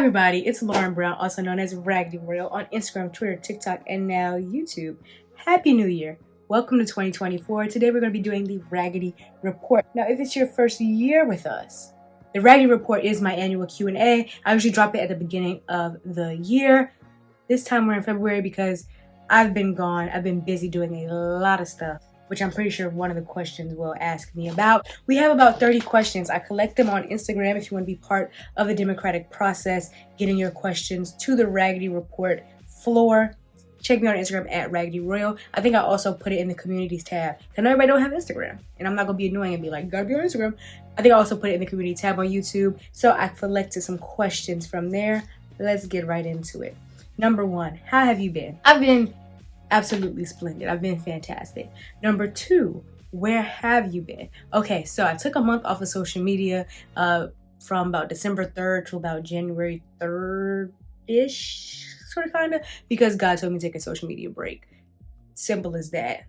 everybody, it's Lauren Brown, also known as Raggedy Report on Instagram, Twitter, TikTok, and now YouTube. Happy New Year. Welcome to 2024. Today we're going to be doing the Raggedy Report. Now, if it's your first year with us, the Raggedy Report is my annual Q&A. I usually drop it at the beginning of the year. This time we're in February because I've been gone. I've been busy doing a lot of stuff, which I'm pretty sure one of the questions will ask me about. We have about 30 questions. I collect them on Instagram if you want to be part of the democratic process, getting your questions to the Raggedy Report floor. Check me out on Instagram at Raggedy Royal. I think I also put it in the communities tab. I know everybody don't have Instagram, and I'm not gonna be annoying and be like, gotta be on Instagram. I think I also put it in the community tab on YouTube. So I collected some questions from there. Let's get right into it. Number one, how have you been? I've been absolutely splendid. I've been fantastic. Number two, where have you been? Okay, so I took a month off of social media from about December 3rd to about January 3rd-ish, sort of kind of, because God told me to take a social media break. Simple as that.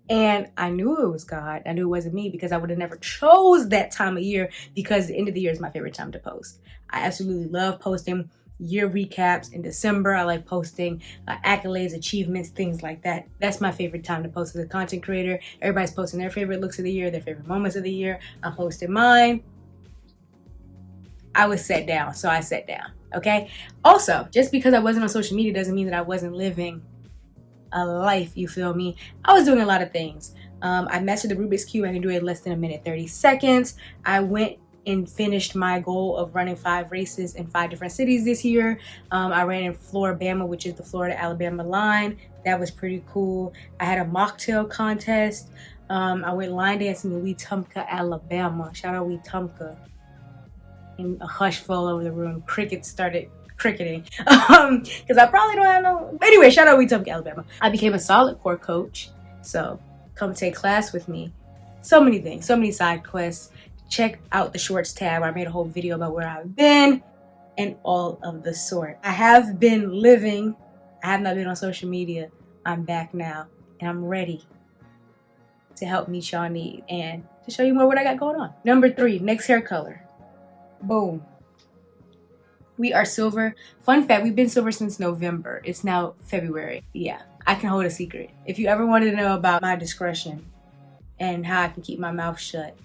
And I knew it was God. I knew it wasn't me because I would have never chose that time of year, because the end of the year is my favorite time to post. I absolutely love posting year recaps in December. I like posting accolades, achievements, things like that. That's my favorite time to post as a content creator. Everybody's posting their favorite looks of the year, their favorite moments of the year. I'm posting mine. I was set down, so I sat down, okay? Also, just because I wasn't on social media doesn't mean that I wasn't living a life, you feel me? I was doing a lot of things. I mastered the Rubik's Cube. I can do it in less than a minute, 30 seconds. I went and finished my goal of running 5 races in 5 different cities this year. I ran in Florida, which is the Florida-Alabama line. That was pretty cool. I had a mocktail contest. I went line dancing in Wetumpka, Alabama. Shout out Wetumpka. And a hush fell over the room. Crickets started cricketing. Because I probably don't have no... Anyway, shout out Wetumpka, Alabama. I became a solid core coach. So come take class with me. So many things. So many side quests. Check out the shorts tab. I made a whole video about where I've been and all of the sort. I have been living. I have not been on social media. I'm back now and I'm ready to help meet y'all need and to show you more what I got going on. Number 3, next hair color. Boom. We are silver. Fun fact, we've been silver since November. It's now February. Yeah, I can hold a secret. If you ever wanted to know about my discretion and how I can keep my mouth shut,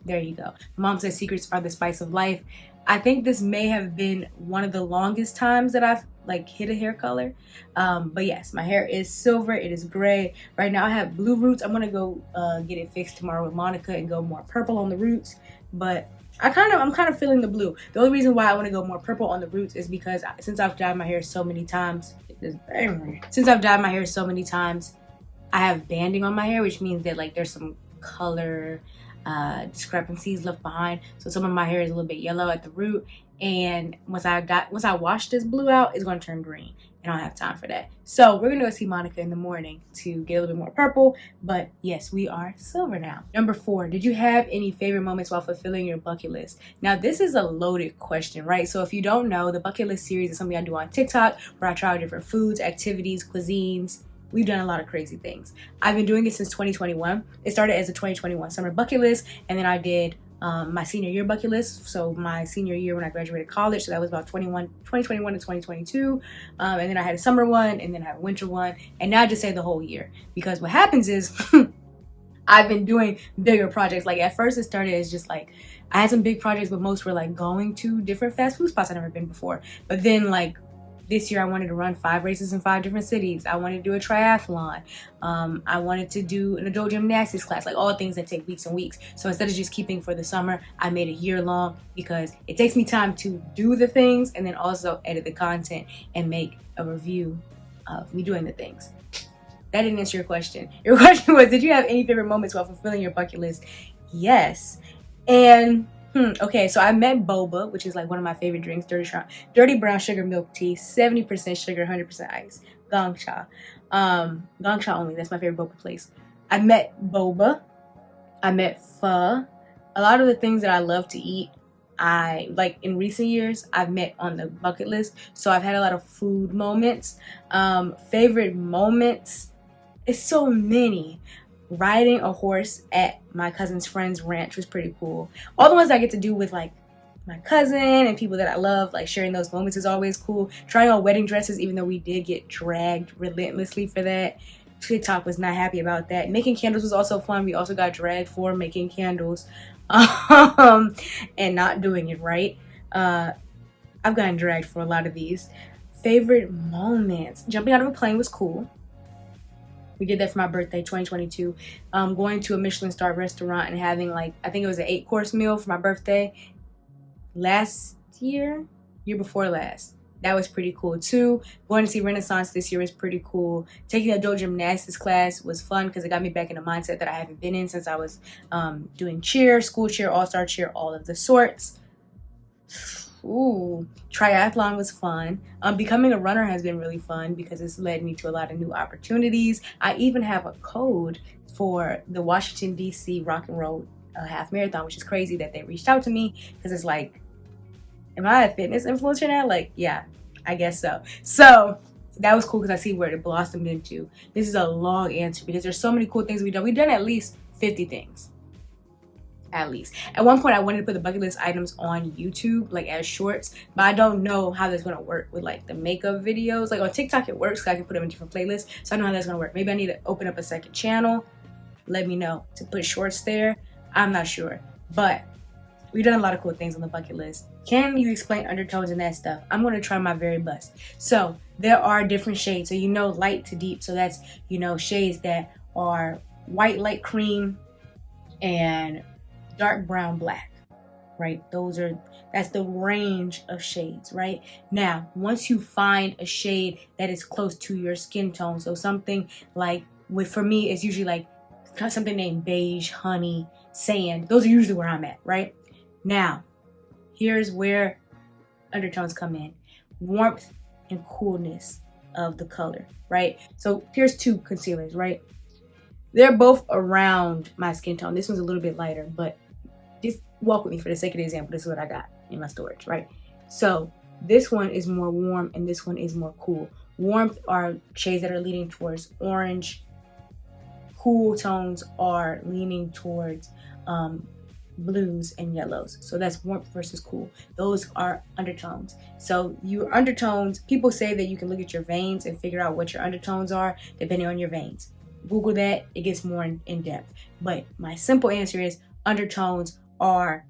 there you go. Mom says secrets are the spice of life. I think this may have been one of the longest times that I've hit a hair color. But yes, my hair is silver. It is gray. Right now I have blue roots. I'm gonna go get it fixed tomorrow with Monica and go more purple on the roots. But I'm kind of feeling the blue. The only reason why I want to go more purple on the roots is because since I've dyed my hair so many times, I have banding on my hair, which means that there's some color discrepancies left behind. So some of my hair is a little bit yellow at the root, and once I wash this blue out, it's going to turn green, and I don't have time for that. So we're gonna go see Monica in the morning to get a little bit more purple. But yes, we are silver now. Number 4, did you have any favorite moments while fulfilling your bucket list? Now this is a loaded question, right? So if you don't know, the bucket list series is something I do on TikTok where I try out different foods, activities, cuisines. We've done a lot of crazy things. I've been doing it since 2021. It started as a 2021 summer bucket list, and then I did my senior year bucket list. So my senior year when I graduated college, so that was about 2021 to 2022. And then I had a summer one, and then I had a winter one, and now I just say the whole year. Because what happens is I've been doing bigger projects. At first it started as just I had some big projects, but most were going to different fast food spots I've never been before. But then this year I wanted to run 5 races in 5 different cities. I wanted to do a triathlon. I wanted to do an adult gymnastics class, all things that take weeks and weeks. So instead of just keeping for the summer, I made a year long because it takes me time to do the things and then also edit the content and make a review of me doing the things. That didn't answer your question. Your question was, did you have any favorite moments while fulfilling your bucket list? Yes. And okay, so I met boba, which is one of my favorite drinks, dirty brown sugar milk tea, 70% sugar, 100% ice, gong cha. Gong cha only, that's my favorite boba place. I met boba, I met pho. A lot of the things that I love to eat, in recent years, I've met on the bucket list. So I've had a lot of food moments. Favorite moments, it's so many. Riding a horse at my cousin's friend's ranch was pretty cool. All the ones I get to do with my cousin and people that I love, like sharing those moments is always cool. Trying on wedding dresses, even though we did get dragged relentlessly for that. TikTok was not happy about that. Making candles was also fun. We also got dragged for making candles and not doing it right. I've gotten dragged for a lot of these. Favorite moments. Jumping out of a plane was cool. We did that for my birthday, 2022. Going to a Michelin star restaurant and having like, I think it was an 8-course meal for my birthday last year before last. That was pretty cool too. Going to see Renaissance this year was pretty cool. Taking a adult gymnastics class was fun because it got me back in a mindset that I haven't been in since I was doing cheer, school cheer, all-star cheer, all of the sorts. Ooh, triathlon was fun. Becoming a runner has been really fun because it's led me to a lot of new opportunities. I even have a code for the Washington, D.C. Rock and Roll half marathon, which is crazy that they reached out to me because it's like, am I a fitness influencer now? Like, yeah, I guess so. So that was cool because I see where it blossomed into. This is a long answer because there's so many cool things we've done. We've done at least 50 things. At least. At one point, I wanted to put the bucket list items on YouTube, like as shorts, but I don't know how that's going to work with like the makeup videos. Like on TikTok, it works because I can put them in different playlists. So I know how that's going to work. Maybe I need to open up a second channel. Let me know to put shorts there. I'm not sure, but we've done a lot of cool things on the bucket list. Can you explain undertones and that stuff? I'm going to try my very best. So there are different shades. So light to deep. So that's, shades that are white, light cream, and dark brown, black, right? That's the range of shades, right? Now, once you find a shade that is close to your skin tone, so something like, for me, it's usually like something named beige, honey, sand. Those are usually where I'm at, right? Now, here's where undertones come in. Warmth and coolness of the color, right? So here's 2 concealers, right? They're both around my skin tone. This one's a little bit lighter, but just walk with me for the sake of the example. This is what I got in my storage, right? So this one is more warm and this one is more cool. Warmth are shades that are leaning towards orange. Cool tones are leaning towards blues and yellows. So that's warmth versus cool. Those are undertones. So your undertones, people say that you can look at your veins and figure out what your undertones are depending on your veins. Google that, it gets more in depth. But my simple answer is undertones are,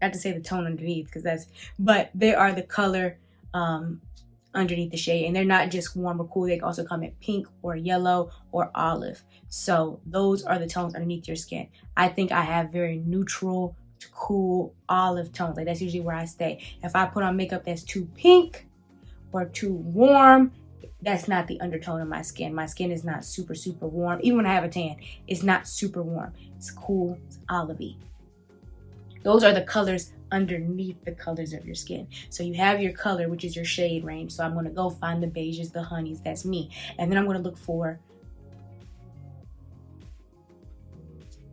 not to say the tone underneath but they are the color underneath the shade, and they're not just warm or cool. They can also come in pink or yellow or olive. So those are the tones underneath your skin. I think I have very neutral to cool olive tones. Like that's usually where I stay. If I put on makeup that's too pink or too warm, that's not the undertone of my skin. My skin is not super, super warm. Even when I have a tan, it's not super warm. It's cool, it's olivey. Those are the colors underneath the colors of your skin. So you have your color, which is your shade range. So I'm gonna go find the beiges, the honeys, that's me. And then I'm gonna look for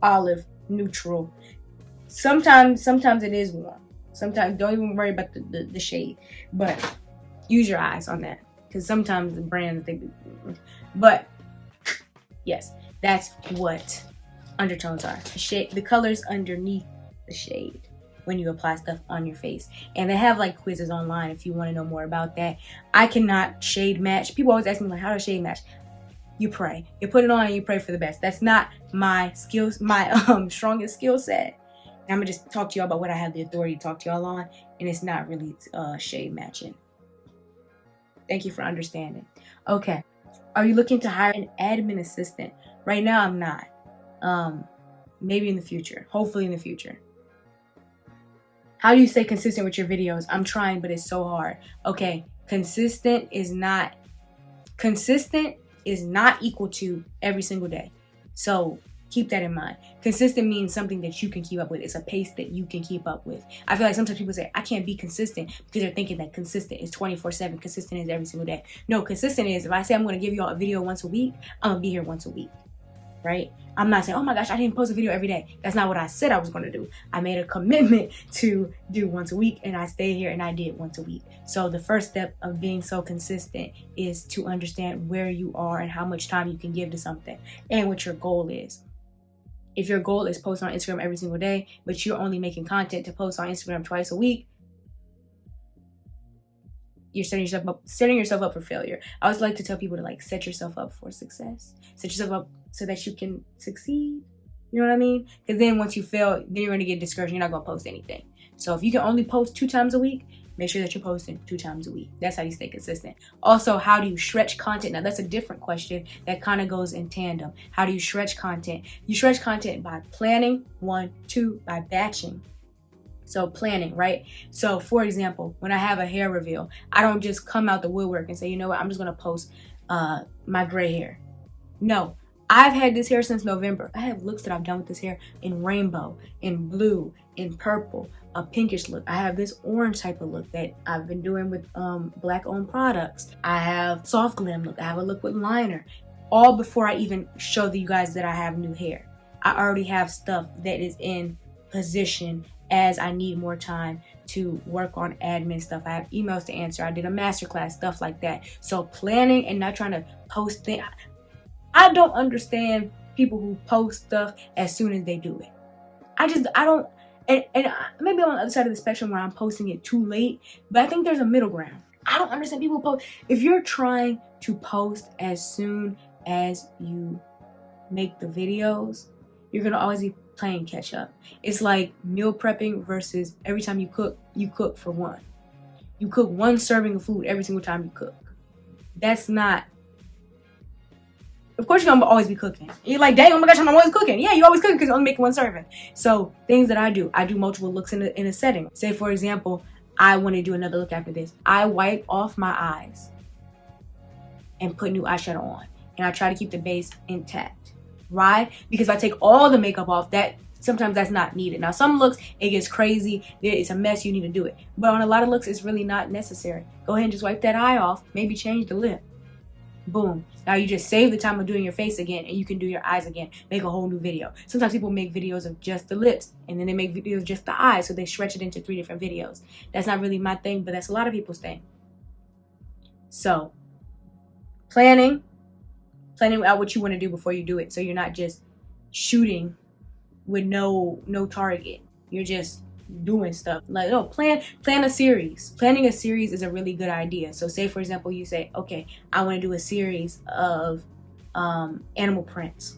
olive, neutral. Sometimes it is warm. Sometimes, don't even worry about the shade, but use your eyes on that. Because sometimes the brands, but yes, that's what undertones are. The colors underneath the shade when you apply stuff on your face. And they have like quizzes online if you want to know more about that. I cannot shade match. People always ask me like, how to shade match? You pray. You put it on and you pray for the best. That's not my skills, my strongest skill set. And I'm gonna just talk to y'all about what I have the authority to talk to y'all on, and it's not really shade matching. Thank you for understanding. Okay. Are you looking to hire an admin assistant? Right now, I'm not. Maybe in the future. Hopefully in the future. How do you stay consistent with your videos? I'm trying, but it's so hard. Okay. Consistent is not equal to every single day. So keep that in mind. Consistent means something that you can keep up with. It's a pace that you can keep up with. I feel like sometimes people say, I can't be consistent because they're thinking that consistent is 24/7. Consistent is every single day. No, consistent is if I say I'm going to give you all a video once a week, I'm going to be here once a week, right? I'm not saying, oh my gosh, I didn't post a video every day. That's not what I said I was going to do. I made a commitment to do once a week, and I stayed here and I did once a week. So the first step of being so consistent is to understand where you are and how much time you can give to something and what your goal is. If your goal is post on Instagram every single day, but you're only making content to post on Instagram twice a week, you're setting yourself up for failure. I always like to tell people to like set yourself up for success. Set yourself up so that you can succeed. You know what I mean? Because then once you fail, then you're going to get discouraged. You're not going to post anything. So if you can only post 2 times a week, make sure that you're posting 2 times a week. That's how you stay consistent. Also, how do you stretch content? Now, that's a different question that kind of goes in tandem. How do you stretch content? You stretch content by planning, 1, 2, by batching. So planning, right? So for example, when I have a hair reveal, I don't just come out the woodwork and say, you know what, I'm just going to post my gray hair. No, I've had this hair since November. I have looks that I've done with this hair in rainbow, in blue, in purple, a pinkish look. I have this orange type of look that I've been doing with black owned products. I have soft glam look. I have a look with liner. All before I even show you guys that I have new hair. I already have stuff that is in position as I need more time to work on admin stuff. I have emails to answer. I did a masterclass, stuff like that. So planning and not trying to post things. I don't understand people who post stuff as soon as they do it. I don't, and maybe I'm on the other side of the spectrum where I'm posting it too late, but I think there's a middle ground. I don't understand people who post. If you're trying to post as soon as you make the videos, you're gonna always be playing catch up. It's like meal prepping versus every time you cook for one. You cook 1 serving of food every single time you cook. That's not. Of course, you're gonna always be cooking. You're like, dang, oh my gosh, I'm always cooking. Yeah, you always cooking because you're only making 1 serving. So things that I do multiple looks in a setting. Say for example, I want to do another look after this. I wipe off my eyes and put new eyeshadow on, and I try to keep the base intact. Why? Because if I take all the makeup off, sometimes that's not needed. Now, some looks, it gets crazy. It's a mess. You need to do it. But on a lot of looks, it's really not necessary. Go ahead and just wipe that eye off. Maybe change the lip. Boom. Now you just save the time of doing your face again, and you can do your eyes again. Make a whole new video. Sometimes people make videos of just the lips, and then they make videos of just the eyes, so they stretch it into 3 different videos. That's not really my thing, but that's a lot of people's thing. So, planning out what you want to do before you do it, so you're not just shooting with no target. You're just doing stuff. Like, no, plan a series. Planning a series is a really good idea. So say for example, you say, okay, I want to do a series of animal prints.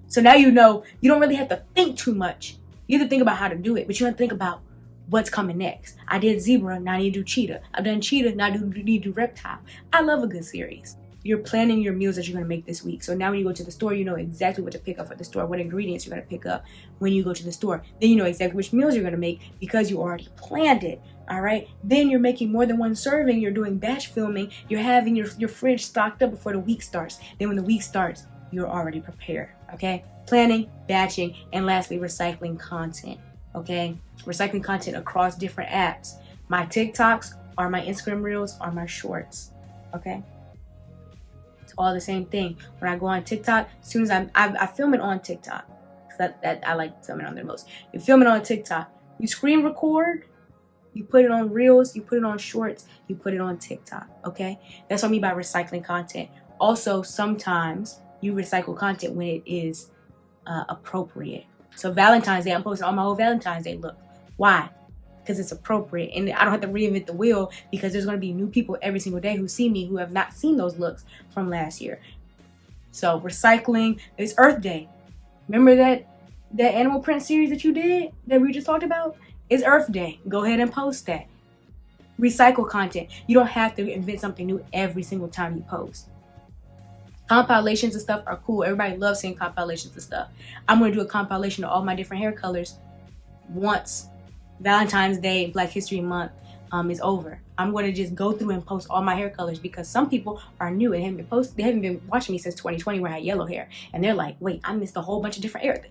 So now you know you don't really have to think too much. You have to think about how to do it, but you have to think about what's coming next. I did zebra, now I need to do cheetah. I've done cheetah, now I need to do reptile. I love a good series. You're planning your meals that you're going to make this week. So now when you go to the store, you know exactly what to pick up at the store, what ingredients you're going to pick up when you go to the store. Then you know exactly which meals you're going to make because you already planned it. All right. Then you're making more than 1 serving. You're doing batch filming. You're having your fridge stocked up before the week starts. Then when the week starts, you're already prepared. Okay. Planning, batching, and lastly, recycling content. Okay. Recycling content across different apps. My TikToks are my Instagram reels are my shorts. Okay. All the same thing. When I go on TikTok, as soon as I film it on TikTok, that I like filming on there most. You film it on TikTok, you screen record, you put it on reels, you put it on shorts, you put it on TikTok. Okay, that's what I mean by recycling content. Also, sometimes you recycle content when it is appropriate. So Valentine's Day, I'm posting all my old Valentine's Day look. Why? Because it's appropriate, and I don't have to reinvent the wheel because there's going to be new people every single day who see me who have not seen those looks from last year. So recycling. It's Earth Day. Remember that animal print series that you did that we just talked about? It's Earth Day. Go ahead and post that. Recycle content. You don't have to invent something new every single time you post. Compilations and stuff are cool. Everybody loves seeing compilations and stuff. I'm going to do a compilation of all my different hair colors once Valentine's Day, Black History Month is over. I'm going to just go through and post all my hair colors because some people are new and they haven't been watching me since 2020 where I had yellow hair, and they're like, wait, I missed a whole bunch of different hair.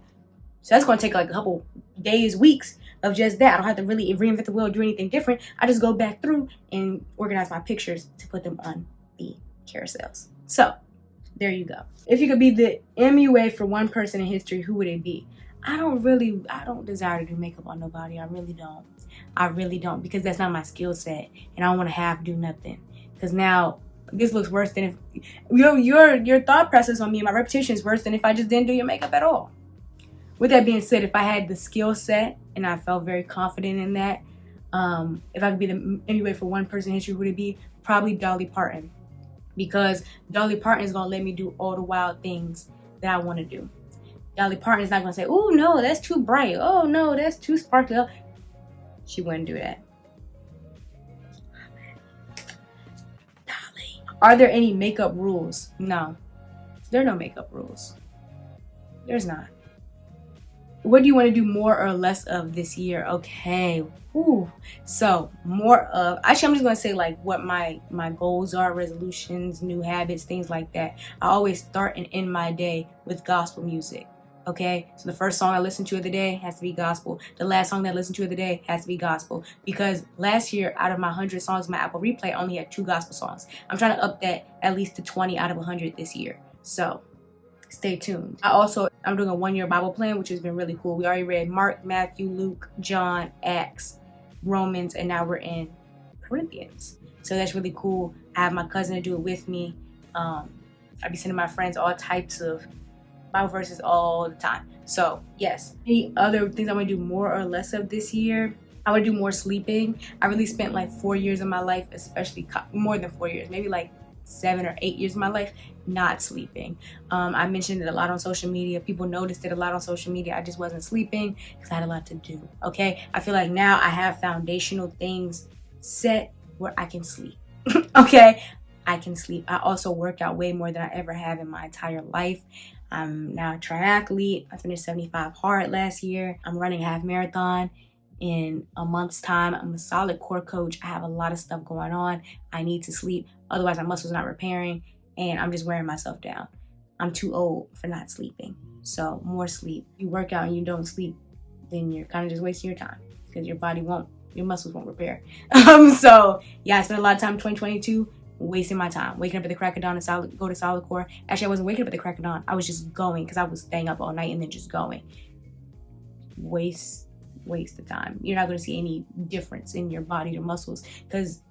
So that's going to take like a couple days, weeks of just that. I don't have to really reinvent the wheel or do anything different. I just go back through and organize my pictures to put them on the carousels. So there you go. If you could be the MUA for one person in history, who would it be? I don't desire to do makeup on nobody. I really don't because that's not my skill set, and I don't want to do nothing. Because now this looks worse than if your thought process on me and my reputation is worse than if I just didn't do your makeup at all. with that being said, if I had the skill set and I felt very confident in that, if I could be the anyway for one person in history, would it be probably Dolly Parton? Because Dolly Parton is gonna let me do all the wild things that I want to do. Dolly Parton is not gonna say, "Oh no, that's too bright. Oh no, that's too sparkly." She wouldn't do that. Dolly. Are there any makeup rules? No, there are no makeup rules. There's not. What do you want to do more or less of this year? Okay. Ooh. So more of, actually I'm just gonna say like what my goals are, resolutions, new habits, things like that. I always start and end my day with gospel music. Okay, so the first song I listen to of the day has to be gospel. The last song that I listen to of the day has to be gospel. Because last year, out of my 100 songs, my Apple Replay, I only had 2 gospel songs. I'm trying to up that at least to 20 out of 100 this year. So stay tuned. I'm doing a 1-year Bible plan, which has been really cool. We already read Mark, Matthew, Luke, John, Acts, Romans, and now we're in Corinthians. So that's really cool. I have my cousin to do it with me. I'll be sending my friends all types of Bible verses all the time. So yes. Any other things I want to do more or less of this year? I want to do more sleeping. I really spent like 4 years of my life, especially more than 4 years, maybe like 7 or 8 years of my life not sleeping. I mentioned it a lot on social media. People noticed it a lot on social media. I just wasn't sleeping because I had a lot to do. Okay, I feel like now I have foundational things set where I can sleep. Okay, I can sleep. I also work out way more than I ever have in my entire life. I'm now a triathlete. I finished 75 hard last year. I'm running a half marathon in a month's time. I'm a solid core coach. I have a lot of stuff going on. I need to sleep. Otherwise, my muscles not repairing and I'm just wearing myself down. I'm too old for not sleeping. So more sleep. You work out and you don't sleep, then you're kind of just wasting your time because your muscles won't repair. So yeah, I spent a lot of time in 2022 wasting my time, waking up at the crack of dawn to go to solid core. Actually, I wasn't waking up at the crack of dawn. I was just going because I was staying up all night and then just going. Waste of time. You're not going to see any difference in your body, your muscles, because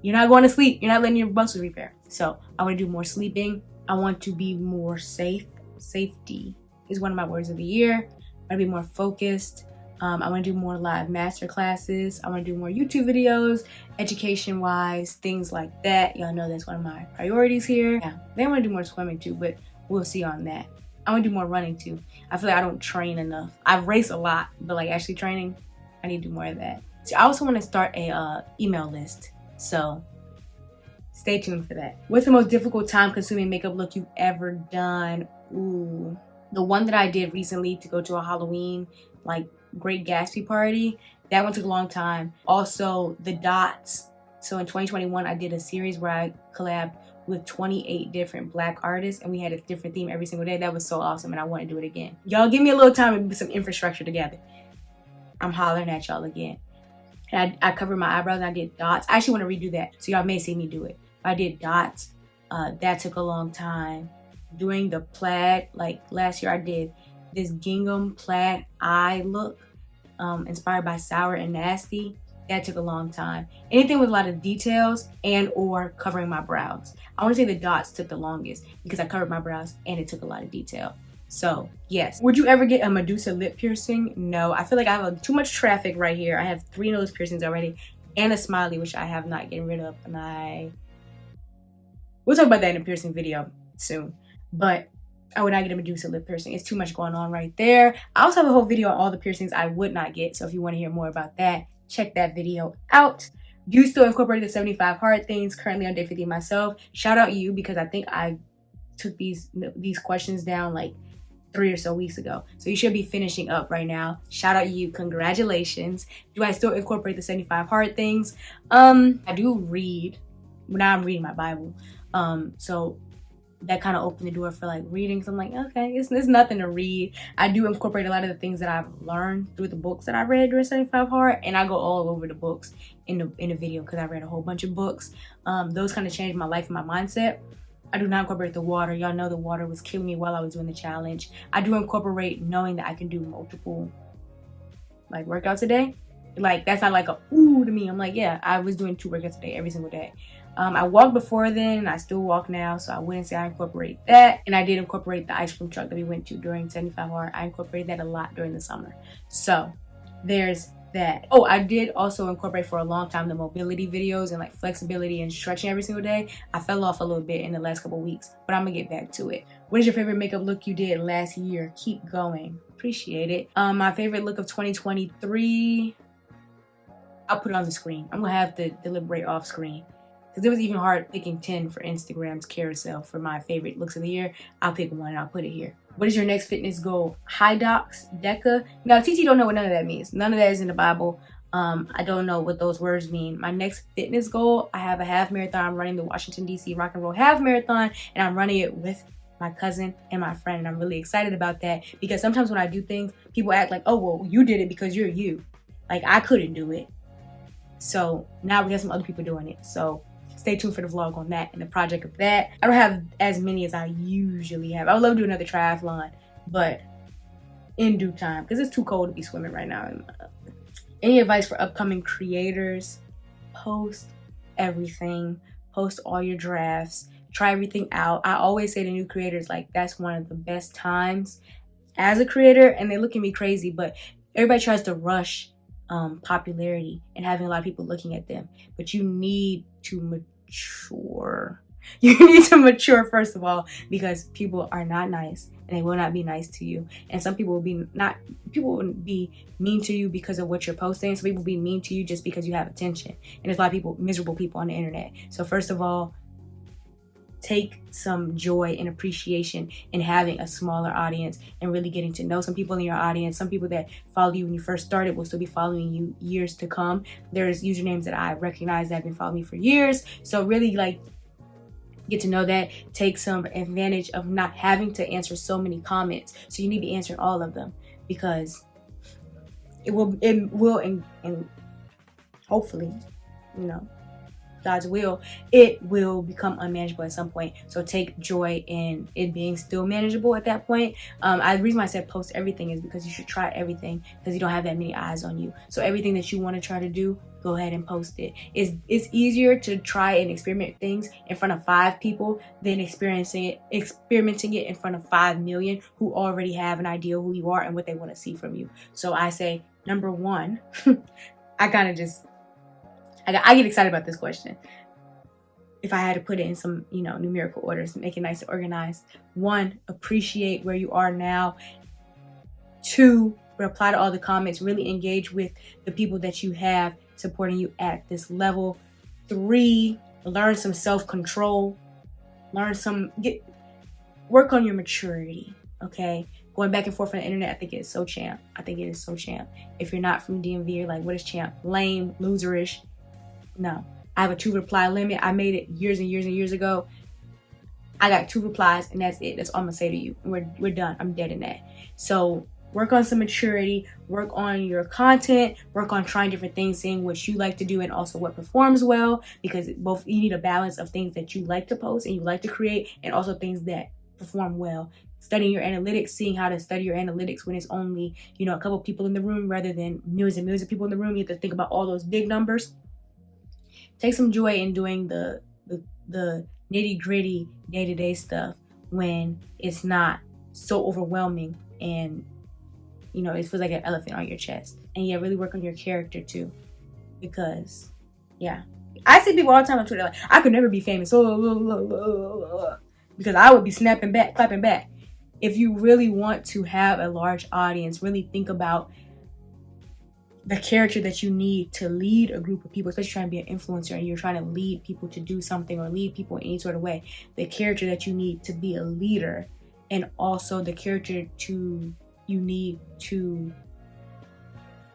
you're not going to sleep. You're not letting your muscles repair. So I want to do more sleeping. I want to be more safe. Safety is one of my words of the year. I want to be more focused. I want to do more live master classes. I want to do more YouTube videos, education-wise, things like that. Y'all know that's one of my priorities here. Yeah, then I want to do more swimming too, but we'll see on that. I want to do more running too. I feel like I don't train enough. I race a lot, but like actually training, I need to do more of that. So I also want to start a email list. So stay tuned for that. What's the most difficult time-consuming makeup look you've ever done? Ooh, the one that I did recently to go to a Halloween like Great Gatsby party, that one took a long time. Also the dots. So in 2021 I did a series where I collabed with 28 different Black artists and we had a different theme every single day. That was so awesome and I want to do it again. Y'all give me a little time and put some infrastructure together. I'm hollering at y'all again. And I covered my eyebrows and I did dots. I actually want to redo that, so y'all may see me do it. I did dots. That took a long time. Doing the plaid, like last year I did this gingham plaid eye look, inspired by Sour and Nasty. That took a long time. Anything with a lot of details and or covering my brows. I want to say the dots took the longest because I covered my brows and it took a lot of detail. So yes. Would you ever get a Medusa lip piercing? No, I feel like I have too much traffic right here. I have 3 nose piercings already and a smiley, which I have not getting rid of. And we'll talk about that in a piercing video soon. But I would not get a Medusa lip piercing. It's too much going on right there. I also have a whole video on all the piercings I would not get. So if you want to hear more about that, check that video out. Do still incorporate the 75 hard things. Currently on day 50 myself. Shout out you because I think I took these questions down like 3 or so weeks ago. So you should be finishing up right now. Shout out you. Congratulations. Do I still incorporate the 75 hard things? I do read. Now I'm reading my Bible. So that kind of opened the door for like reading. So I'm like, okay, it's nothing to read. I do incorporate a lot of the things that I've learned through the books that I read during 75 hard, and I go all over the books in the video because I read a whole bunch of books. Those kind of changed my life and my mindset. I do not incorporate the water. Y'all know the water was killing me while I was doing the challenge. I do incorporate knowing that I can do multiple like workouts a day. Like that's not like a ooh to me. I'm like, yeah, I was doing 2 workouts a day every single day. I walked before then, and I still walk now, so I wouldn't say I incorporate that. And I did incorporate the ice cream truck that we went to during 75 hour. I incorporated that a lot during the summer. So there's that. Oh, I did also incorporate for a long time the mobility videos and like flexibility and stretching every single day. I fell off a little bit in the last couple weeks, but I'm gonna get back to it. What is your favorite makeup look you did last year? Keep going. Appreciate it. My favorite look of 2023, I'll put it on the screen. I'm gonna have to deliberate off screen because it was even hard picking 10 for Instagram's carousel for my favorite looks of the year. I'll pick one and I'll put it here. What is your next fitness goal? High docs, DECA. Now, TT don't know what none of that means. None of that is in the Bible. I don't know what those words mean. My next fitness goal, I have a half marathon. I'm running the Washington, D.C. Rock and Roll Half Marathon, and I'm running it with my cousin and my friend. And I'm really excited about that because sometimes when I do things, people act like, oh, well, you did it because you're you. Like, I couldn't do it. So now we have some other people doing it. So stay tuned for the vlog on that and the project of that. I don't have as many as I usually have. I would love to do another triathlon, but in due time, because it's too cold to be swimming right now. Any advice for upcoming creators? Post everything. Post all your drafts. Try everything out. I always say to new creators, like, that's one of the best times as a creator, and they look at me crazy, but everybody tries to rush popularity and having a lot of people looking at them, but you need to mature. You need to mature first of all, because people are not nice and they will not be nice to you, and some people will be mean to you because of what you're posting. Some people will be mean to you just because you have attention, and there's a lot of people, miserable people on the internet. So first of all, take some joy and appreciation in having a smaller audience and really getting to know some people in your audience. Some people that follow you when you first started will still be following you years to come. There's usernames that I recognize that have been following me for years. So really, like, get to know that. Take some advantage of not having to answer so many comments. So you need to be answering all of them, because it will and hopefully, you know, God's will, it will become unmanageable at some point. So take joy in it being still manageable at that point. The reason why I said post everything is because you should try everything, because you don't have that many eyes on you. So everything that you want to try to do, go ahead and post it. It's easier to try and experiment things in front of 5 people than experimenting it in front of 5 million who already have an idea who you are and what they want to see from you. So I say, number one, I get excited about this question. If I had to put it in some, numerical orders, make it nice and organized. 1, appreciate where you are now. 2, reply to all the comments. Really engage with the people that you have supporting you at this level. 3, learn some self-control. Work on your maturity, okay? Going back and forth on the internet, I think it is so champ. If you're not from DMV, you're like, what is champ? Lame, loserish. No, I have a 2 reply limit. I made it years and years and years ago. I got 2 replies and that's it. That's all I'm gonna say to you. We're done. I'm dead in that. So work on some maturity, work on your content, work on trying different things, seeing what you like to do and also what performs well, because you need a balance of things that you like to post and you like to create, and also things that perform well. Studying your analytics, seeing how to study your analytics when it's only, a couple people in the room rather than millions and millions of people in the room. You have to think about all those big numbers. Take some joy in doing the nitty-gritty day-to-day stuff when it's not so overwhelming and, it feels like an elephant on your chest. And yeah, really work on your character too, because, yeah. I see people all the time on Twitter like, I could never be famous, because I would be clapping back. If you really want to have a large audience, really think about the character that you need to lead a group of people, especially trying to be an influencer and you're trying to lead people to do something or lead people in any sort of way. The character that you need to be a leader, and also the character you need to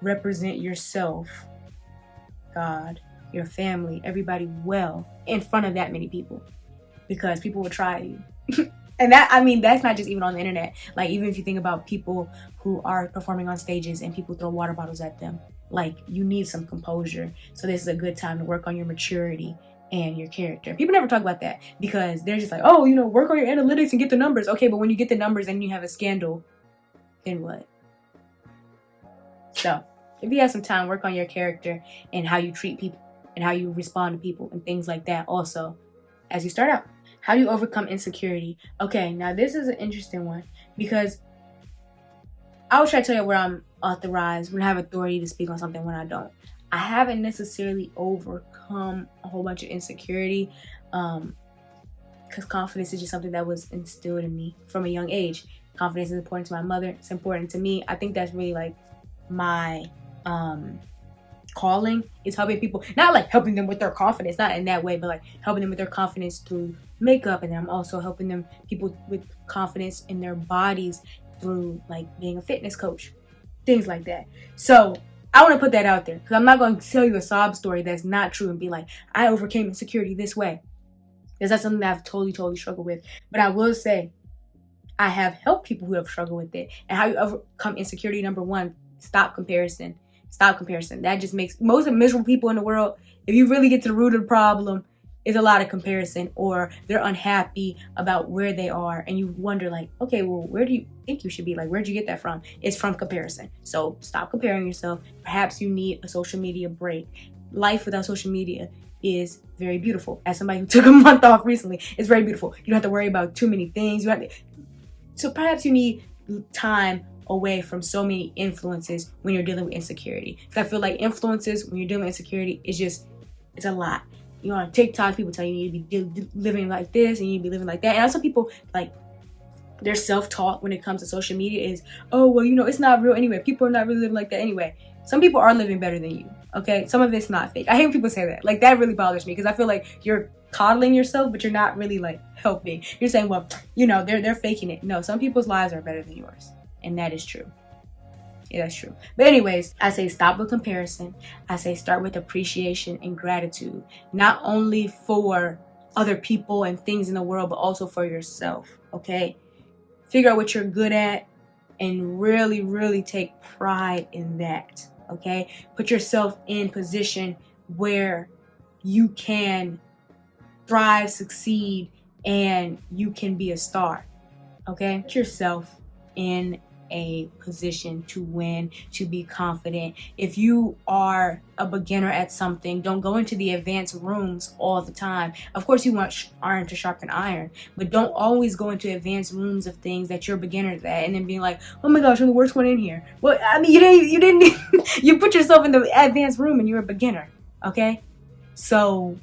represent yourself, God, your family, everybody well in front of that many people, because people will try you. And that's not just even on the internet. Like, even if you think about people who are performing on stages and people throw water bottles at them, like, you need some composure. So this is a good time to work on your maturity and your character. People never talk about that because they're just like, oh, work on your analytics and get the numbers. Okay, but when you get the numbers and you have a scandal, then what? So if you have some time, work on your character and how you treat people. and how you respond to people and things like that also as you start out. How do you overcome insecurity? Okay, now this is an interesting one because I always try to tell you where I'm authorized, when I have authority to speak on something, when I don't. I haven't necessarily overcome a whole bunch of insecurity because confidence is just something that was instilled in me from a young age. Confidence is important to my mother. It's important to me. I think that's really like my calling, is helping people, not like helping them with their confidence, not in that way, but like helping them with their confidence through makeup. And then I'm also helping them, people with confidence in their bodies, through like being a fitness coach, things like that. So I want to put that out there because I'm not going to tell you a sob story that's not true and be like, I overcame insecurity this way, because that's something that I've totally struggled with. But I will say I have helped people who have struggled with it. And how you overcome insecurity, number one, stop comparison. Stop comparison. That just makes most miserable people in the world, if you really get to the root of the problem, is a lot of comparison, or they're unhappy about where they are, and you wonder like, okay, well, where do you think you should be? Like, where'd you get that from? It's from comparison. So stop comparing yourself. Perhaps you need a social media break. Life without social media is very beautiful. As somebody who took a month off recently, it's very beautiful. You don't have to worry about too many things. So perhaps you need time away from so many influences when you're dealing with insecurity. Because I feel like influences when you're dealing with insecurity it's a lot. You're on TikTok, people tell you you need to be living like this and you need to be living like that. And also people, like, their self-talk when it comes to social media is, oh, well, it's not real anyway. People are not really living like that anyway. Some people are living better than you, okay? Some of it's not fake. I hate when people say that. Like, that really bothers me because I feel like you're coddling yourself, but you're not really, like, helping. You're saying, well, they're faking it. No, some people's lives are better than yours. And that is true. Yeah, that's true. But anyways, I say stop with comparison. I say start with appreciation and gratitude, not only for other people and things in the world, but also for yourself, okay? Figure out what you're good at and really take pride in that, okay? Put yourself in position where you can thrive, succeed, and you can be a star, okay? Put yourself in a position to win, to be confident. If you are a beginner at something, don't go into the advanced rooms all the time. Of course, you want iron to sharpen iron, but don't always go into advanced rooms of things that you're beginners at and then being like, oh my gosh, I'm the worst one in here. Well, I mean, you didn't you put yourself in the advanced room and you're a beginner, okay? So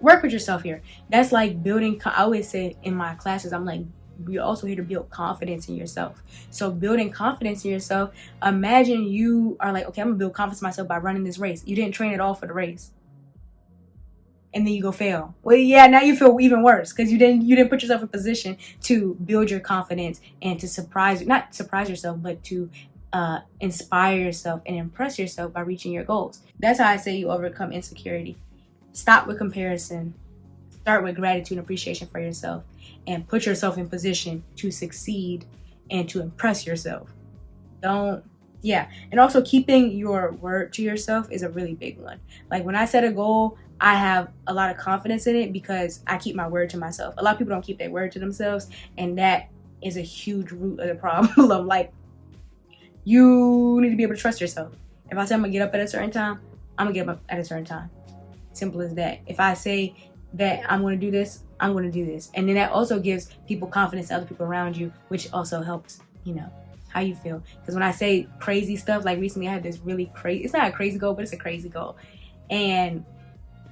work with yourself here. That's like building, I always say in my classes, I'm like, you're also here to build confidence in yourself. So building confidence in yourself, imagine you are like, okay, I'm gonna build confidence in myself by running this race. You didn't train at all for the race. And then you go fail. Well, yeah, now you feel even worse because you didn't put yourself in position to build your confidence and to not surprise yourself, but to inspire yourself and impress yourself by reaching your goals. That's how I say you overcome insecurity. Stop with comparison. Start with gratitude and appreciation for yourself, and put yourself in position to succeed and to impress yourself. And also keeping your word to yourself is a really big one. Like when I set a goal, I have a lot of confidence in it because I keep my word to myself. A lot of people don't keep their word to themselves, and that is a huge root of the problem. Like, you need to be able to trust yourself. If I say I'm gonna get up at a certain time, I'm gonna get up at a certain time. Simple as that. If I say that I'm going to do this, I'm going to do this. And then that also gives people confidence to other people around you, which also helps, how you feel. Because when I say crazy stuff, like recently I had this really crazy, it's not a crazy goal, but it's a crazy goal. And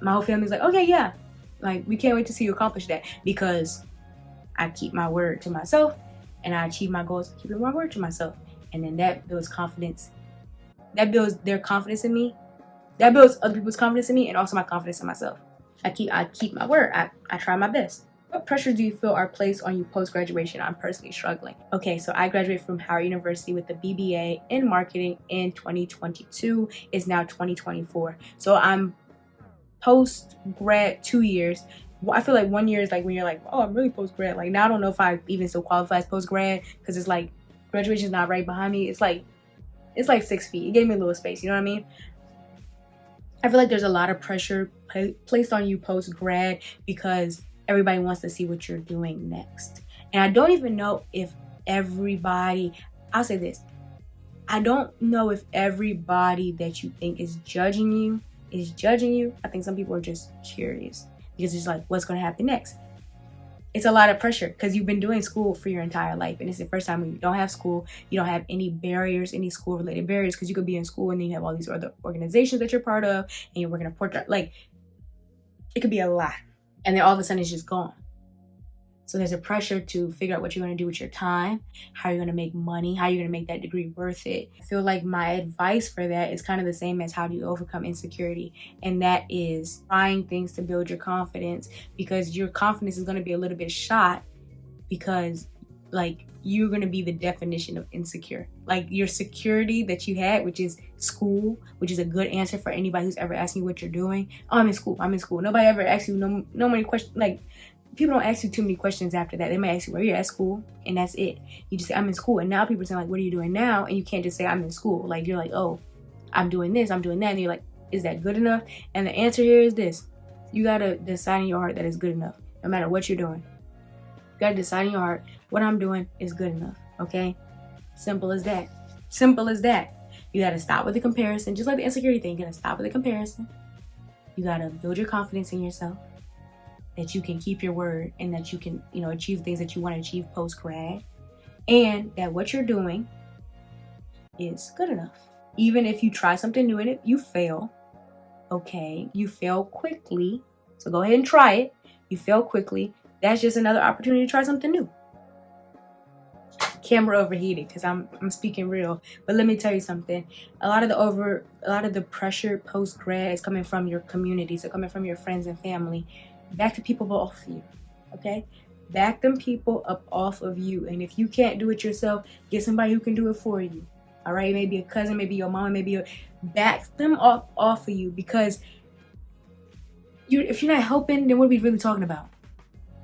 my whole family's like, okay, yeah. Like, we can't wait to see you accomplish that, because I keep my word to myself and I achieve my goals keeping my word to myself. And then that builds confidence. That builds their confidence in me. That builds other people's confidence in me and also my confidence in myself. I keep my word. I try my best. What pressures do you feel are placed on you post-graduation? I'm personally struggling. Okay, so I graduated from Howard University with a BBA in marketing in 2022. It's now 2024. So I'm post-grad 2 years. I feel like 1 year is like when you're like, oh, I'm really post-grad. Like, now I don't know if I even still qualify as post-grad because it's like graduation's not right behind me. It's like 6 feet. It gave me a little space, you know what I mean? I feel like there's a lot of pressure placed on you post-grad because everybody wants to see what you're doing next. And I don't even know if everybody, I'll say this, I don't know if everybody that you think is judging you. I think some people are just curious because it's like, what's going to happen next? It's a lot of pressure because you've been doing school for your entire life, and it's the first time when you don't have school. You don't have any barriers, any school related barriers, because you could be in school and then you have all these other organizations that you're part of, and you're working a portrait. Like, it could be a lot, and then all of a sudden it's just gone. So there's a pressure to figure out what you're going to do with your time, how you're going to make money, how you're going to make that degree worth it. I feel like my advice for that is kind of the same as how do you overcome insecurity. And that is trying things to build your confidence, because your confidence is going to be a little bit shot because like you're going to be the definition of insecure. Like your security that you had, which is school, which is a good answer for anybody who's ever asking you what you're doing. Oh, I'm in school. Nobody ever asks you no many questions. Like, people don't ask you too many questions after that. They might ask you where you're at school, and that's it. You just say, I'm in school. And now people are saying, like, what are you doing now? And you can't just say, I'm in school. Like, you're like, oh, I'm doing this, I'm doing that. And you're like, is that good enough? And the answer here is this. You got to decide in your heart that it's good enough, no matter what you're doing. You got to decide in your heart, what I'm doing is good enough, okay? Simple as that. Simple as that. You got to stop with the comparison. Just like the insecurity thing, you got to stop with the comparison. You got to build your confidence in yourself, that you can keep your word and that you can, achieve things that you want to achieve post-grad, and that what you're doing is good enough. Even if you try something new in it, you fail, okay? You fail quickly, so go ahead and try it. You fail quickly. That's just another opportunity to try something new. Camera overheated because I'm speaking real, but let me tell you something. A lot of the pressure post-grad is coming from your community, so coming from your friends and family. Back the people up off of you, okay? Back them people up off of you. And if you can't do it yourself, get somebody who can do it for you, all right? Maybe a cousin, maybe your mom, back them up off of you, because if you're not helping, then what are we really talking about?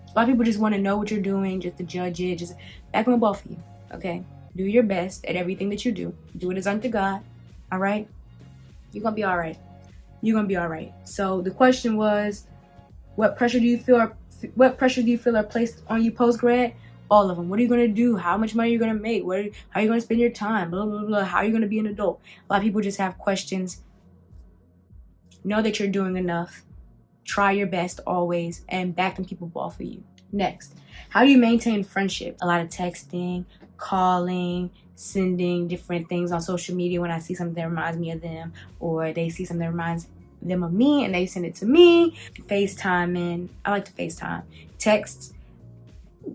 A lot of people just want to know what you're doing, just to judge it. Just back them up off of you, okay? Do your best at everything that you do. Do it as unto God, all right? You're going to be all right. You're going to be all right. So the question was, what pressure do you feel are placed on you post-grad? All of them. What are you going to do? How much money are you going to make? How are you going to spend your time? Blah, blah, blah. How are you going to be an adult? A lot of people just have questions. Know that you're doing enough. Try your best always, and back them people off of you. Next, how do you maintain friendship? A lot of texting, calling, sending different things on social media when I see something that reminds me of them, or they see something that reminds them of me and they send it to me. FaceTiming. I like to FaceTime. Texts.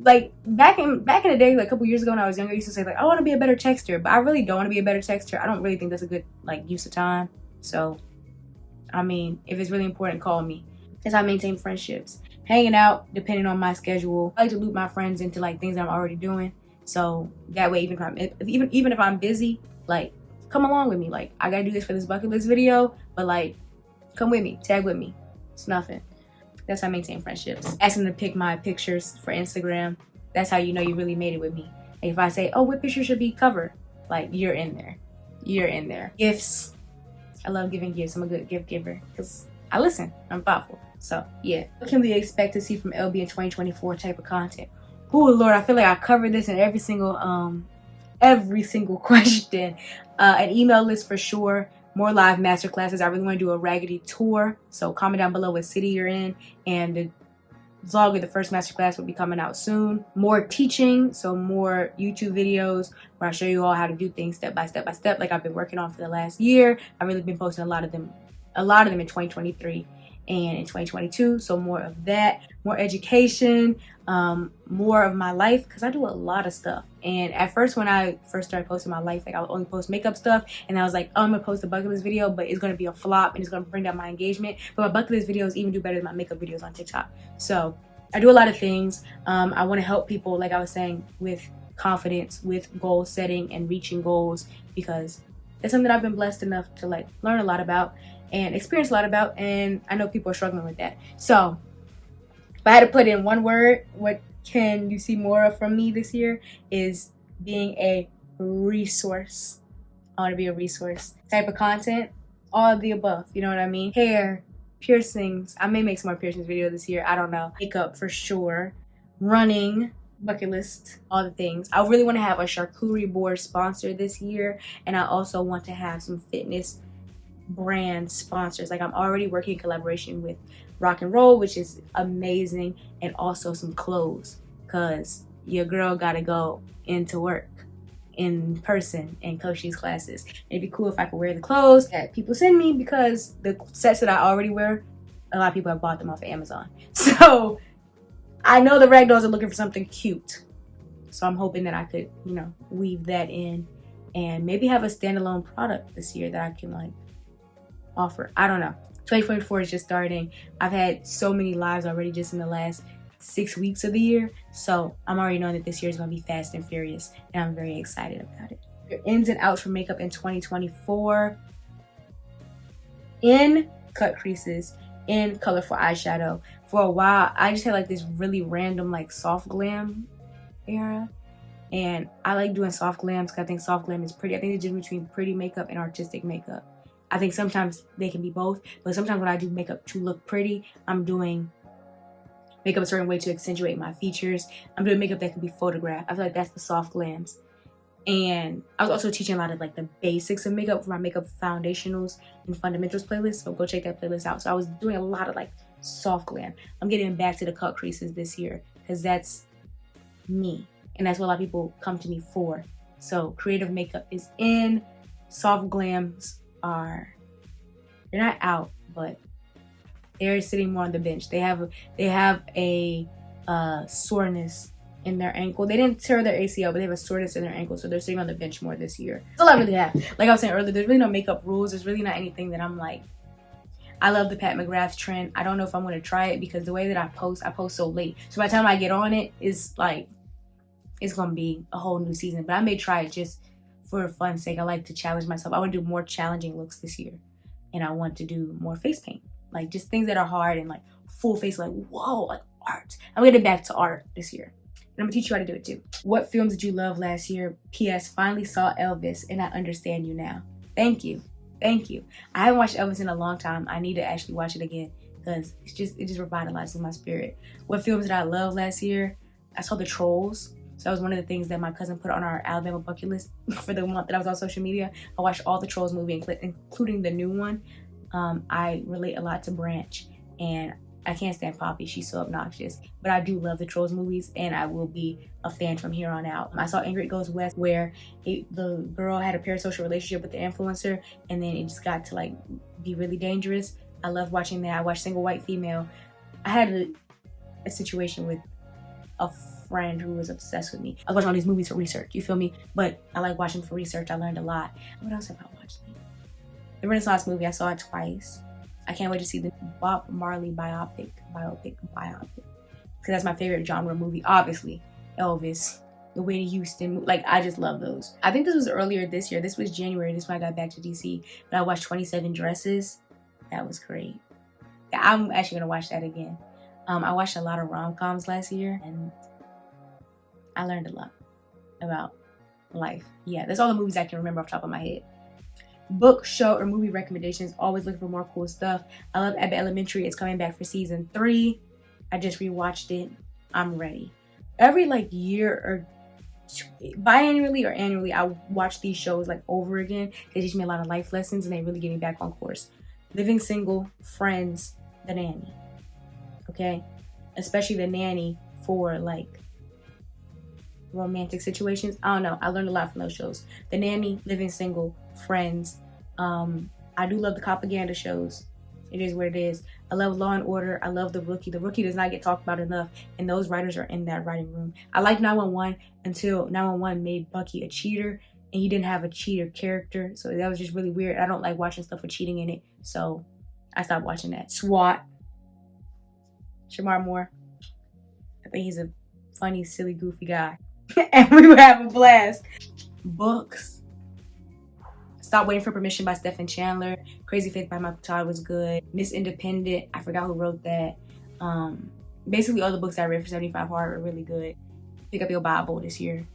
Like back in the day, like a couple years ago when I was younger, I used to say like, I want to be a better texter, but I really don't want to be a better texter. I don't really think that's a good use of time. So, I mean, if it's really important, call me. That's how I maintain friendships. Hanging out, depending on my schedule. I like to loop my friends into things that I'm already doing. So that way, even if I'm busy, come along with me. I gotta do this for this bucket list video, but come with me, tag with me. It's nothing. That's how I maintain friendships. Ask them to pick my pictures for Instagram. That's how you know you really made it with me. If I say, oh, what picture should be covered? You're in there. You're in there. Gifts. I love giving gifts. I'm a good gift giver because I listen. I'm thoughtful. So, yeah. What can we expect to see from LB in 2024 type of content? Oh, Lord, I feel like I covered this in every single question. An email list for sure. More live masterclasses. I really want to do a Raggedy tour. So comment down below what city you're in. And the vlog of the first masterclass will be coming out soon. More teaching. So more YouTube videos where I show you all how to do things step by step like I've been working on for the last year. I've really been posting a lot of them in 2023 and in 2022. So more of that. More education. More of my life, because I do a lot of stuff. And at first, when I first started posting my life, I would only post makeup stuff, and I was like, oh, I'm gonna post a bucket list video, but it's gonna be a flop and it's gonna bring down my engagement. But my bucket list videos even do better than my makeup videos on TikTok. So I do a lot of things. I want to help people, like I was saying, with confidence, with goal setting and reaching goals, because it's something that I've been blessed enough to learn a lot about and experience a lot about, and I know people are struggling with that. So if I had to put in one word, what can you see more of from me this year is being a resource. I want to be a resource. Type of content, all of the above, you know what I mean? Hair, piercings. I may make some more piercings video this year. I don't know. Makeup for sure. Running, bucket list, all the things. I really want to have a charcuterie board sponsor this year, and I also want to have some fitness brand sponsors. Like I'm already working in collaboration with Rock and Roll, which is amazing, and also some clothes, because your girl gotta go into work in person and coach these classes. It'd be cool if I could wear the clothes that people send me, because the sets that I already wear, a lot of people have bought them off of Amazon. So I know the ragdolls are looking for something cute. So I'm hoping that I could, you know, weave that in and maybe have a standalone product this year that I can like offer. I don't know. 2024 is just starting. I've had so many lives already just in the last 6 weeks of the year. So I'm already knowing that this year is going to be fast and furious, and I'm very excited about it. Your ins and outs for makeup in 2024. In cut creases, in colorful eyeshadow. For a while, I just had like this really random like soft glam era. And I like doing soft glams because I think soft glam is pretty. I think the difference between pretty makeup and artistic makeup. I think sometimes they can be both, but sometimes when I do makeup to look pretty, I'm doing makeup a certain way to accentuate my features. I'm doing makeup that can be photographed. I feel like that's the soft glams. And I was also teaching a lot of like the basics of makeup for my makeup foundationals and fundamentals playlist. So go check that playlist out. So I was doing a lot of like soft glam. I'm getting back to the cut creases this year because that's me. And that's what a lot of people come to me for. So creative makeup is in. Soft glams are, they're not out, but they're sitting more on the bench. They have a soreness in their ankle. They didn't tear their ACL, but they have a soreness in their ankle, so they're sitting on the bench more this year. That's all I really have. Like I was saying earlier, there's really no makeup rules. There's really not anything that I'm like, I love the Pat McGrath trend. I don't know if I'm gonna try it because the way that I post so late. So by the time I get on it, it's like, it's gonna be a whole new season. But I may try it just for fun's sake. I like to challenge myself. I want to do more challenging looks this year. And I want to do more face paint. Like just things that are hard and like full face, like whoa, like art. I'm getting back to art this year. And I'm gonna teach you how to do it too. What films did you love last year? P.S. Finally saw Elvis and I understand you now. Thank you. Thank you. I haven't watched Elvis in a long time. I need to actually watch it again because it just revitalizes my spirit. What films did I love last year? I saw The Trolls. So that was one of the things that my cousin put on our Alabama bucket list for the month that I was on social media. I watched all the Trolls movies, including the new one. I relate a lot to Branch, and I can't stand Poppy. She's so obnoxious. But I do love the Trolls movies, and I will be a fan from here on out. I saw Ingrid Goes West, where the girl had a parasocial relationship with the influencer, and then it just got to like be really dangerous. I love watching that. I watched Single White Female. I had a situation with a friend who was obsessed with me. I was watching all these movies for research, you feel me? But I like watching for research. I learned a lot. What else have I watched? The Renaissance movie, I saw it twice. I can't wait to see the Bob Marley biopic. Because that's my favorite genre movie. Obviously, Elvis, the Whitney Houston, like I just love those. I think this was earlier this year. This was January. This is when I got back to DC. But I watched 27 Dresses. That was great. I'm actually gonna watch that again. I watched a lot of rom-coms last year and I learned a lot about life. Yeah, that's all the movies I can remember off the top of my head. Book, show, or movie recommendations. Always looking for more cool stuff. I love Abbott Elementary. It's coming back for season 3. I just rewatched it. I'm ready. Every like year or biannually or annually, I watch these shows like over again. They teach me a lot of life lessons and they really get me back on course. Living Single, Friends, The Nanny. Okay? Especially The Nanny for like romantic situations. I don't know. I learned a lot from those shows. The Nanny, Living Single, Friends. I do love the propaganda shows. It is what it is. I love Law and Order. I love The Rookie. The Rookie does not get talked about enough, and those writers are in that writing room. I like 911 until 911 made Bucky a cheater, and he didn't have a cheater character, so that was just really weird. I don't like watching stuff with cheating in it, so I stopped watching that. SWAT. Shamar Moore. I think he's a funny, silly, goofy guy. And we would have a blast. Books. Stop Waiting for Permission by Stephen Chandler. Crazy Faith by Michael Todd was good. Miss Independent, I forgot who wrote that. Basically all the books I read for 75 Hard are really good. Pick Up Your Bible this year.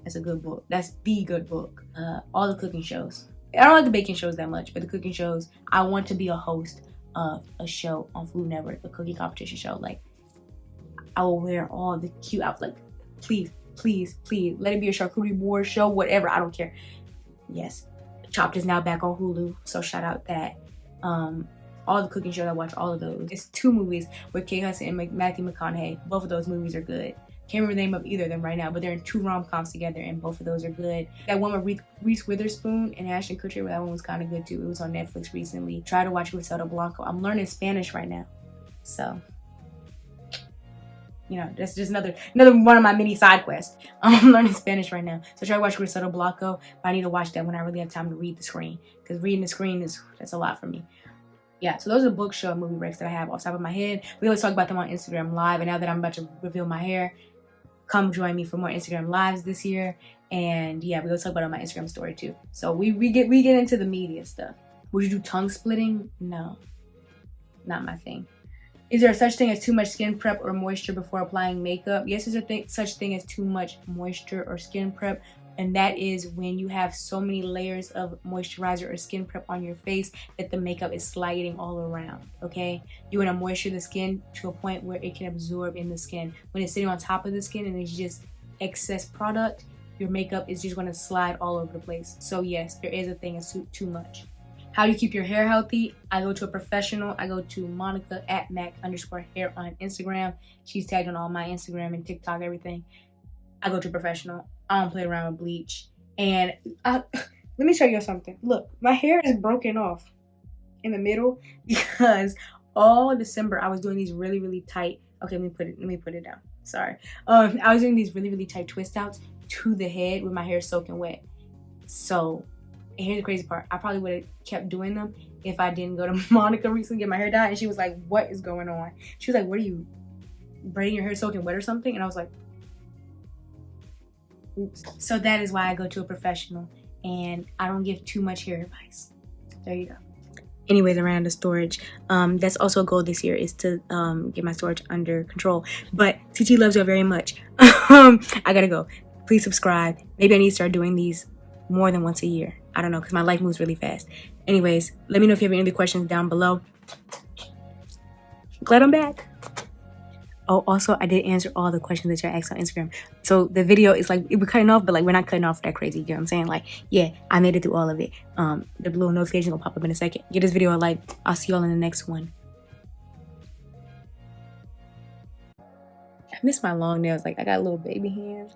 That's a good book. That's the good book. All the cooking shows. I don't like the baking shows that much, but the cooking shows, I want to be a host of a show on Food Network, a cooking competition show. Like, I will wear all the cute outfits. Like, Please, please, please. Let it be a charcuterie board show, whatever. I don't care. Yes. Chopped is now back on Hulu, so shout out that. All the cooking shows, I watch all of those. It's 2 movies with Kate Hudson and Matthew McConaughey. Both of those movies are good. Can't remember the name of either of them right now, but they're in 2 rom-coms together, and both of those are good. That one with Reese Witherspoon and Ashton Kutcher, that one was kind of good too. It was on Netflix recently. Try to watch Griselda Blanco. I'm learning Spanish right now, so you know, that's just another one of my mini side quests. I'm learning Spanish right now, so try to watch Griselda Blanco. But I need to watch that when I really have time to read the screen, because reading the screen that's a lot for me. Yeah, so those are book, show, and movie breaks that I have off the top of my head. We always talk about them on Instagram Live, and now that I'm about to reveal my hair, come join me for more Instagram Lives this year. And yeah, we always talk about it on my Instagram story too. So we get into the media stuff. Would you do tongue splitting? No, not my thing. Is there such thing as too much skin prep or moisture before applying makeup? Yes, there's such thing as too much moisture or skin prep. And that is when you have so many layers of moisturizer or skin prep on your face that the makeup is sliding all around, okay? You want to moisture the skin to a point where it can absorb in the skin. When it's sitting on top of the skin and it's just excess product, your makeup is just going to slide all over the place. So yes, there is a thing as too much. How do you keep your hair healthy? I go to a professional. I go to Monica at Mac_hair on Instagram. She's tagged on all my Instagram and TikTok, everything. I go to a professional. I don't play around with bleach. And let me show you something. Look, my hair is broken off in the middle because all December I was doing these really, really tight. Okay, let me put it down. Sorry. I was doing these really, really tight twist outs to the head with my hair soaking wet. So, and here's the crazy part. I probably would have kept doing them if I didn't go to Monica recently get my hair dyed. And she was like, what is going on? She was like, what are you, braiding your hair soaking wet or something? And I was like, oops. So that is why I go to a professional, and I don't give too much hair advice. There you go. Anyways, around the storage, that's also a goal this year, is to get my storage under control. But TT loves you very much. I gotta go. Please subscribe. Maybe I need to start doing these more than once a year. I don't know, because my life moves really fast. Anyways, let me know if you have any other questions down below. Glad I'm back. Oh, also, I did answer all the questions that y'all asked on Instagram. So the video is like, we're cutting off, but like, we're not cutting off that crazy. You know what I'm saying? Like, yeah, I made it through all of it. The blue notification will pop up in a second. Give this video a like. I'll see y'all in the next one. I miss my long nails. Like, I got little baby hands.